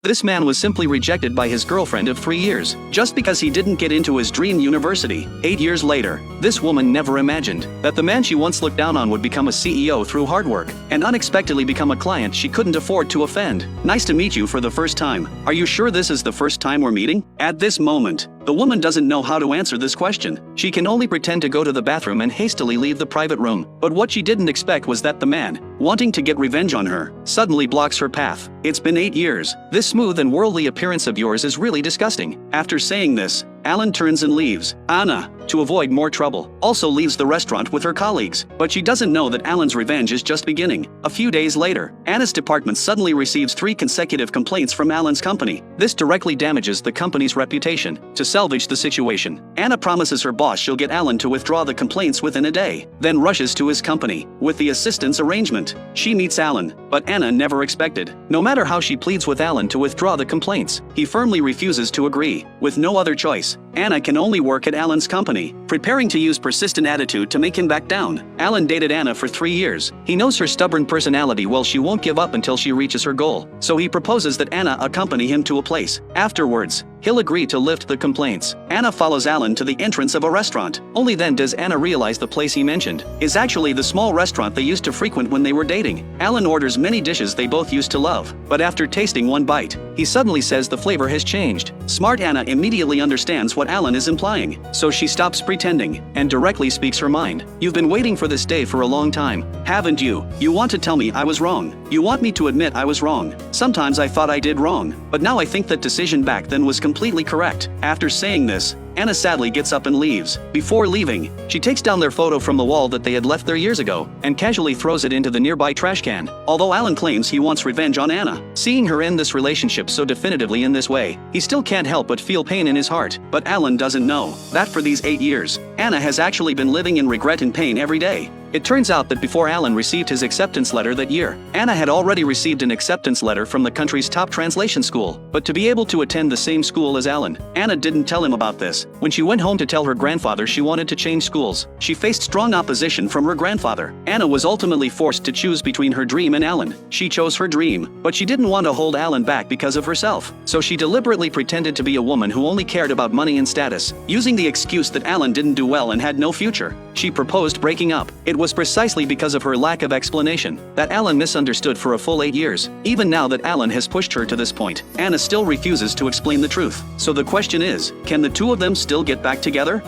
This man was simply rejected by his girlfriend of 3 years, just because he didn't get into his dream university. 8 years later, this woman never imagined that the man she once looked down on would become a CEO through hard work, and unexpectedly become a client she couldn't afford to offend. Nice to meet you for the first time. Are you sure this is the first time we're meeting? At this moment, the woman doesn't know how to answer this question. She can only pretend to go to the bathroom and hastily leave the private room. But what she didn't expect was that the man, wanting to get revenge on her, suddenly blocks her path. It's been 8 years. This smooth and worldly appearance of yours is really disgusting. After saying this, Alan turns and leaves. Anna, to avoid more trouble, also leaves the restaurant with her colleagues. But she doesn't know that Alan's revenge is just beginning. A few days later, Anna's department suddenly receives 3 consecutive complaints from Alan's company. This directly damages the company's reputation. To salvage the situation, Anna promises her boss she'll get Alan to withdraw the complaints within a day, then rushes to his company with the assistant's arrangement. She meets Alan, but Anna never expected. No matter how she pleads with Alan to withdraw the complaints, he firmly refuses to agree. With no other choice, Anna can only work at Alan's company, preparing to use persistent attitude to make him back down. Alan dated Anna for 3 years. He knows her stubborn personality well. She won't give up until she reaches her goal, so he proposes that Anna accompany him to a place. Afterwards, he'll agree to lift the complaints. Anna follows Alan to the entrance of a restaurant. Only then does Anna realize the place he mentioned is actually the small restaurant they used to frequent when they were dating. Alan orders many dishes they both used to love, but after tasting one bite, he suddenly says the flavor has changed. Smart Anna immediately understands what Alan is implying, so she stops pretending and directly speaks her mind. You've been waiting for this day for a long time, haven't you? You want to tell me I was wrong. You want me to admit I was wrong. Sometimes I thought I did wrong, but now I think that decision back then was completely correct. After saying this, Anna sadly gets up and leaves. Before leaving, she takes down their photo from the wall that they had left there years ago and casually throws it into the nearby trash can. Although Alan claims he wants revenge on Anna, seeing her end this relationship so definitively in this way, he still can't help but feel pain in his heart. But Alan doesn't know that for these 8 years, Anna has actually been living in regret and pain every day. It turns out that before Alan received his acceptance letter that year, Anna had already received an acceptance letter from the country's top translation school. But to be able to attend the same school as Alan, Anna didn't tell him about this. When she went home to tell her grandfather she wanted to change schools, she faced strong opposition from her grandfather. Anna was ultimately forced to choose between her dream and Alan. She chose her dream, but she didn't want to hold Alan back because of herself. So she deliberately pretended to be a woman who only cared about money and status, using the excuse that Alan didn't do well and had no future. She proposed breaking up. It was precisely because of her lack of explanation that Alan misunderstood for a full 8 years. Even now that Alan has pushed her to this point, Anna still refuses to explain the truth. So the question is, can the two of them still get back together?